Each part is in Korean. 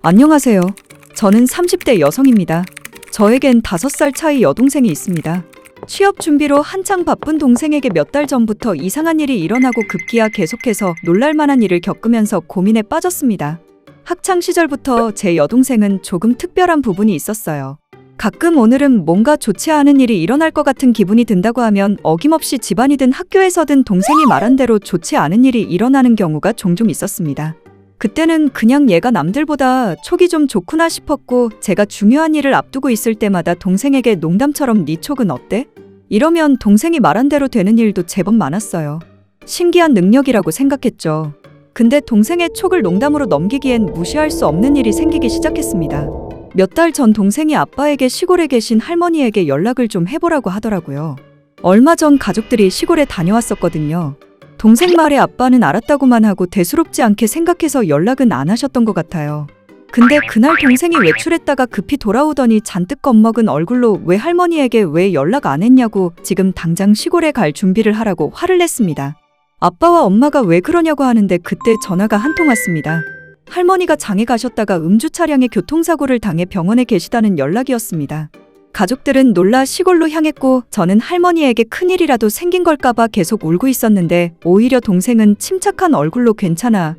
안녕하세요. 저는 30대 여성입니다. 저에겐 5살 차이 여동생이 있습니다. 취업 준비로 한창 바쁜 동생에게 몇 달 전부터 이상한 일이 일어나고 급기야 계속해서 놀랄만한 일을 겪으면서 고민에 빠졌습니다. 학창 시절부터 제 여동생은 조금 특별한 부분이 있었어요. 가끔 오늘은 뭔가 좋지 않은 일이 일어날 것 같은 기분이 든다고 하면 어김없이 집안이든 학교에서든 동생이 말한 대로 좋지 않은 일이 일어나는 경우가 종종 있었습니다. 그때는 그냥 얘가 남들보다 촉이 좀 좋구나 싶었고 제가 중요한 일을 앞두고 있을 때마다 동생에게 농담처럼 네 촉은 어때? 이러면 동생이 말한 대로 되는 일도 제법 많았어요. 신기한 능력이라고 생각했죠. 근데 동생의 촉을 농담으로 넘기기엔 무시할 수 없는 일이 생기기 시작했습니다. 몇 달 전 동생이 아빠에게 시골에 계신 할머니에게 연락을 좀 해보라고 하더라고요. 얼마 전 가족들이 시골에 다녀왔었거든요. 동생 말에 아빠는 알았다고만 하고 대수롭지 않게 생각해서 연락은 안 하셨던 것 같아요. 근데 그날 동생이 외출했다가 급히 돌아오더니 잔뜩 겁먹은 얼굴로 왜 할머니에게 왜 연락 안 했냐고 지금 당장 시골에 갈 준비를 하라고 화를 냈습니다. 아빠와 엄마가 왜 그러냐고 하는데 그때 전화가 한 통 왔습니다. 할머니가 장에 가셨다가 음주 차량에 교통사고를 당해 병원에 계시다는 연락이었습니다. 가족들은 놀라 시골로 향했고 저는 할머니에게 큰일이라도 생긴 걸까봐 계속 울고 있었는데 오히려 동생은 침착한 얼굴로 괜찮아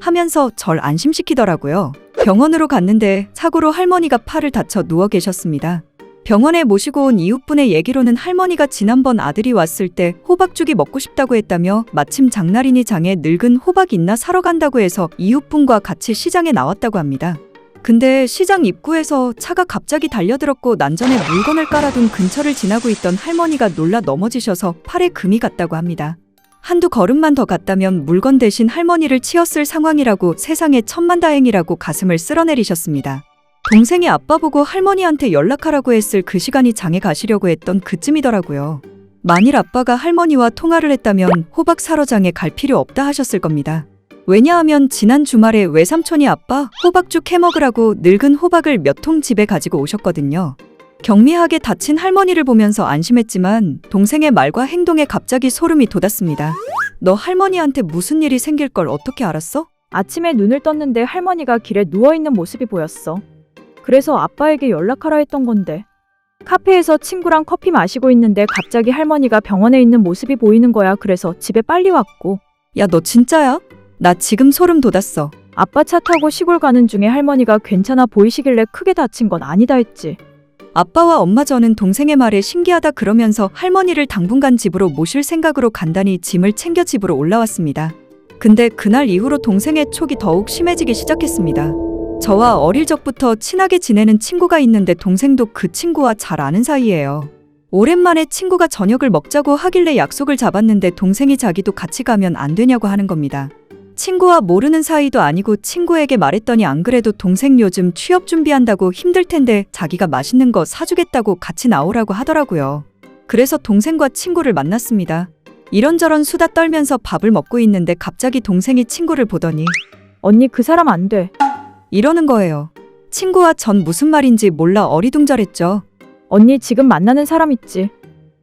하면서 절 안심시키더라고요. 병원으로 갔는데 사고로 할머니가 팔을 다쳐 누워 계셨습니다. 병원에 모시고 온 이웃분의 얘기로는 할머니가 지난번 아들이 왔을 때 호박죽이 먹고 싶다고 했다며 마침 장날이니 장에 늙은 호박 있나 사러 간다고 해서 이웃분과 같이 시장에 나왔다고 합니다. 근데 시장 입구에서 차가 갑자기 달려들었고 난전에 물건을 깔아둔 근처를 지나고 있던 할머니가 놀라 넘어지셔서 팔에 금이 갔다고 합니다. 한두 걸음만 더 갔다면 물건 대신 할머니를 치었을 상황이라고 세상에 천만다행이라고 가슴을 쓸어내리셨습니다. 동생이 아빠 보고 할머니한테 연락하라고 했을 그 시간이 장에 가시려고 했던 그쯤이더라고요. 만일 아빠가 할머니와 통화를 했다면 호박 사러 장에 갈 필요 없다 하셨을 겁니다. 왜냐하면 지난 주말에 외삼촌이 아빠 호박죽 해먹으라고 늙은 호박을 몇 통 집에 가지고 오셨거든요. 경미하게 다친 할머니를 보면서 안심했지만 동생의 말과 행동에 갑자기 소름이 돋았습니다. 너 할머니한테 무슨 일이 생길 걸 어떻게 알았어? 아침에 눈을 떴는데 할머니가 길에 누워있는 모습이 보였어. 그래서 아빠에게 연락하라 했던 건데. 카페에서 친구랑 커피 마시고 있는데 갑자기 할머니가 병원에 있는 모습이 보이는 거야. 그래서 집에 빨리 왔고. 야, 너 진짜야? 나 지금 소름 돋았어. 아빠 차 타고 시골 가는 중에 할머니가 괜찮아 보이시길래 크게 다친 건 아니다 했지. 아빠와 엄마 저는 동생의 말에 신기하다 그러면서 할머니를 당분간 집으로 모실 생각으로 간단히 짐을 챙겨 집으로 올라왔습니다. 근데 그날 이후로 동생의 촉이 더욱 심해지기 시작했습니다. 저와 어릴 적부터 친하게 지내는 친구가 있는데 동생도 그 친구와 잘 아는 사이예요. 오랜만에 친구가 저녁을 먹자고 하길래 약속을 잡았는데 동생이 자기도 같이 가면 안 되냐고 하는 겁니다. 친구와 모르는 사이도 아니고 친구에게 말했더니 안 그래도 동생 요즘 취업 준비한다고 힘들 텐데 자기가 맛있는 거 사주겠다고 같이 나오라고 하더라고요. 그래서 동생과 친구를 만났습니다. 이런저런 수다 떨면서 밥을 먹고 있는데 갑자기 동생이 친구를 보더니 언니 그 사람 안 돼. 이러는 거예요. 친구와 전 무슨 말인지 몰라 어리둥절했죠. 언니 지금 만나는 사람 있지.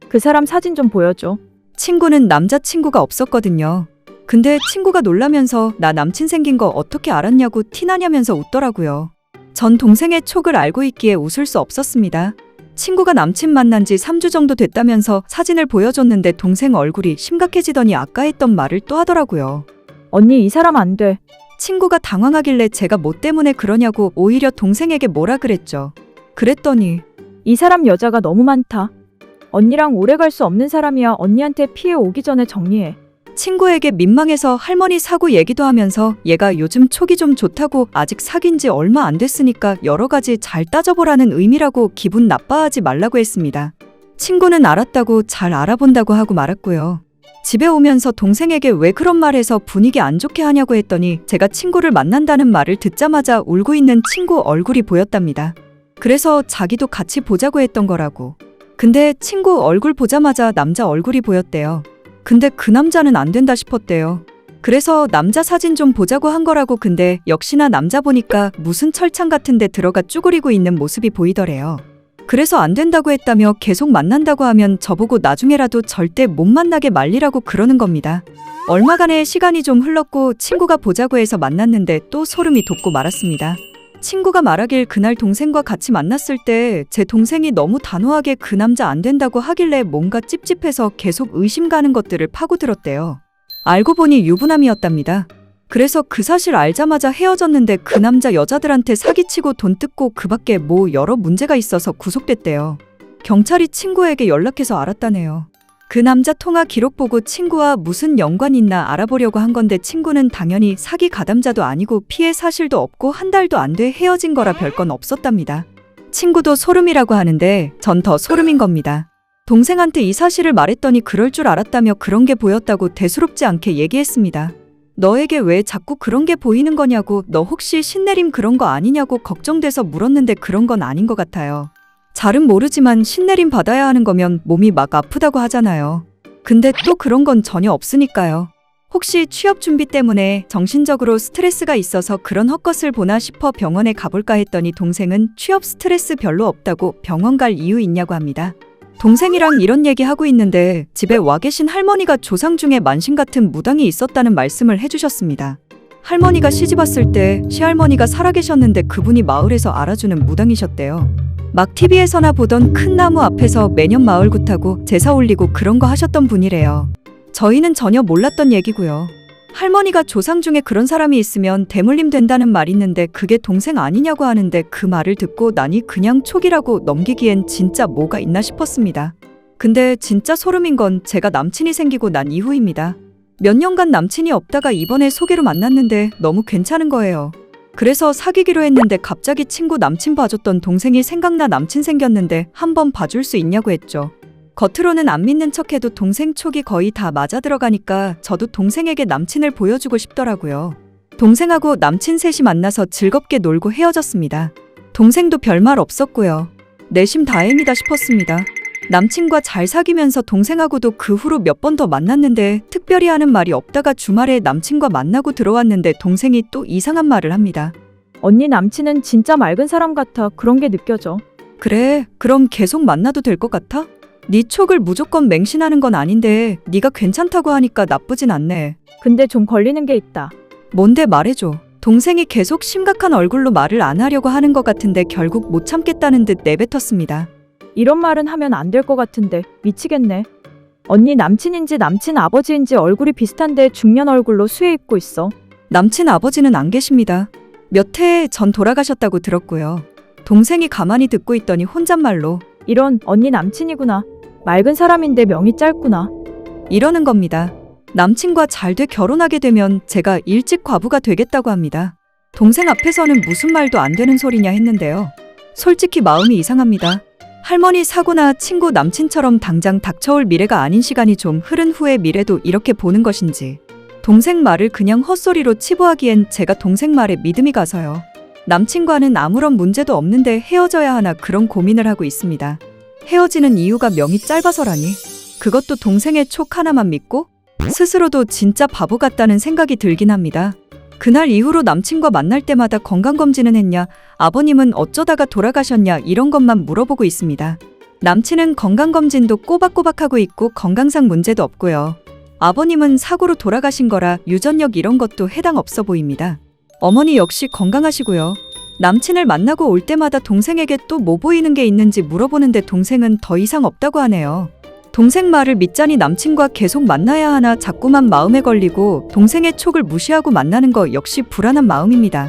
그 사람 사진 좀 보여줘. 친구는 남자친구가 없었거든요. 근데 친구가 놀라면서 나 남친 생긴 거 어떻게 알았냐고 티나냐면서 웃더라고요. 전 동생의 촉을 알고 있기에 웃을 수 없었습니다. 친구가 남친 만난 지 3주 정도 됐다면서 사진을 보여줬는데 동생 얼굴이 심각해지더니 아까 했던 말을 또 하더라고요. 언니 이 사람 안 돼. 친구가 당황하길래 제가 뭐 때문에 그러냐고 오히려 동생에게 뭐라 그랬죠. 그랬더니 이 사람 여자가 너무 많다. 언니랑 오래 갈 수 없는 사람이야. 언니한테 피해 오기 전에 정리해. 친구에게 민망해서 할머니 사고 얘기도 하면서 얘가 요즘 촉이 좀 좋다고 아직 사귄 지 얼마 안 됐으니까 여러 가지 잘 따져보라는 의미라고 기분 나빠하지 말라고 했습니다. 친구는 알았다고 잘 알아본다고 하고 말았고요. 집에 오면서 동생에게 왜 그런 말해서 분위기 안 좋게 하냐고 했더니 제가 친구를 만난다는 말을 듣자마자 울고 있는 친구 얼굴이 보였답니다. 그래서 자기도 같이 보자고 했던 거라고. 근데 친구 얼굴 보자마자 남자 얼굴이 보였대요. 근데 그 남자는 안 된다 싶었대요. 그래서 남자 사진 좀 보자고 한 거라고. 근데 역시나 남자 보니까 무슨 철창 같은 데 들어가 쭈그리고 있는 모습이 보이더래요. 그래서 안 된다고 했다며 계속 만난다고 하면 저보고 나중에라도 절대 못 만나게 말리라고 그러는 겁니다. 얼마간의 시간이 좀 흘렀고 친구가 보자고 해서 만났는데 또 소름이 돋고 말았습니다. 친구가 말하길 그날 동생과 같이 만났을 때 제 동생이 너무 단호하게 그 남자 안 된다고 하길래 뭔가 찝찝해서 계속 의심 가는 것들을 파고들었대요. 알고 보니 유부남이었답니다. 그래서 그 사실 알자마자 헤어졌는데 그 남자 여자들한테 사기치고 돈 뜯고 그 밖에 뭐 여러 문제가 있어서 구속됐대요. 경찰이 친구에게 연락해서 알았다네요. 그 남자 통화 기록 보고 친구와 무슨 연관 있나 알아보려고 한 건데 친구는 당연히 사기 가담자도 아니고 피해 사실도 없고 한 달도 안 돼 헤어진 거라 별건 없었답니다. 친구도 소름이라고 하는데 전 더 소름인 겁니다. 동생한테 이 사실을 말했더니 그럴 줄 알았다며 그런 게 보였다고 대수롭지 않게 얘기했습니다. 너에게 왜 자꾸 그런 게 보이는 거냐고, 너 혹시 신내림 그런 거 아니냐고 걱정돼서 물었는데 그런 건 아닌 것 같아요. 잘은 모르지만 신내림 받아야 하는 거면 몸이 막 아프다고 하잖아요. 근데 또 그런 건 전혀 없으니까요. 혹시 취업 준비 때문에 정신적으로 스트레스가 있어서 그런 헛것을 보나 싶어 병원에 가볼까 했더니 동생은 취업 스트레스 별로 없다고 병원 갈 이유 있냐고 합니다. 동생이랑 이런 얘기 하고 있는데 집에 와 계신 할머니가 조상 중에 만신 같은 무당이 있었다는 말씀을 해주셨습니다. 할머니가 시집 왔을 때 시할머니가 살아계셨는데 그분이 마을에서 알아주는 무당이셨대요. 막 TV에서나 보던 큰 나무 앞에서 매년 마을 굿하고 제사 올리고 그런 거 하셨던 분이래요. 저희는 전혀 몰랐던 얘기고요. 할머니가 조상 중에 그런 사람이 있으면 대물림 된다는 말이 있는데 그게 동생 아니냐고 하는데 그 말을 듣고 나니 그냥 촉이라고 넘기기엔 진짜 뭐가 있나 싶었습니다. 근데 진짜 소름인 건 제가 남친이 생기고 난 이후입니다. 몇 년간 남친이 없다가 이번에 소개로 만났는데 너무 괜찮은 거예요. 그래서 사귀기로 했는데 갑자기 친구 남친 봐줬던 동생이 생각나 남친 생겼는데 한번 봐줄 수 있냐고 했죠. 겉으로는 안 믿는 척해도 동생 촉이 거의 다 맞아 들어가니까 저도 동생에게 남친을 보여주고 싶더라고요. 동생하고 남친 셋이 만나서 즐겁게 놀고 헤어졌습니다. 동생도 별말 없었고요. 내심 다행이다 싶었습니다. 남친과 잘 사귀면서 동생하고도 그 후로 몇 번 더 만났는데 특별히 하는 말이 없다가 주말에 남친과 만나고 들어왔는데 동생이 또 이상한 말을 합니다. 언니 남친은 진짜 맑은 사람 같아. 그런 게 느껴져. 그래, 그럼 계속 만나도 될 것 같아? 네 촉을 무조건 맹신하는 건 아닌데 네가 괜찮다고 하니까 나쁘진 않네. 근데 좀 걸리는 게 있다. 뭔데 말해줘. 동생이 계속 심각한 얼굴로 말을 안 하려고 하는 것 같은데 결국 못 참겠다는 듯 내뱉었습니다. 이런 말은 하면 안 될 것 같은데 미치겠네. 언니 남친인지 남친 아버지인지 얼굴이 비슷한데 중년 얼굴로 수해 입고 있어. 남친 아버지는 안 계십니다. 몇 해 전 돌아가셨다고 들었고요. 동생이 가만히 듣고 있더니 혼잣말로 이런, 언니 남친이구나. 맑은 사람인데 명이 짧구나. 이러는 겁니다. 남친과 잘 돼 결혼하게 되면 제가 일찍 과부가 되겠다고 합니다. 동생 앞에서는 무슨 말도 안 되는 소리냐 했는데요. 솔직히 마음이 이상합니다. 할머니 사고나 친구 남친처럼 당장 닥쳐올 미래가 아닌 시간이 좀 흐른 후의 미래도 이렇게 보는 것인지, 동생 말을 그냥 헛소리로 치부하기엔 제가 동생 말에 믿음이 가서요. 남친과는 아무런 문제도 없는데 헤어져야 하나 그런 고민을 하고 있습니다. 헤어지는 이유가 명이 짧아서라니. 그것도 동생의 촉 하나만 믿고? 스스로도 진짜 바보 같다는 생각이 들긴 합니다. 그날 이후로 남친과 만날 때마다 건강검진은 했냐, 아버님은 어쩌다가 돌아가셨냐 이런 것만 물어보고 있습니다. 남친은 건강검진도 꼬박꼬박 하고 있고 건강상 문제도 없고요. 아버님은 사고로 돌아가신 거라 유전력 이런 것도 해당 없어 보입니다. 어머니 역시 건강하시고요. 남친을 만나고 올 때마다 동생에게 또 뭐 보이는 게 있는지 물어보는데 동생은 더 이상 없다고 하네요. 동생 말을 믿자니 남친과 계속 만나야 하나 자꾸만 마음에 걸리고 동생의 촉을 무시하고 만나는 거 역시 불안한 마음입니다.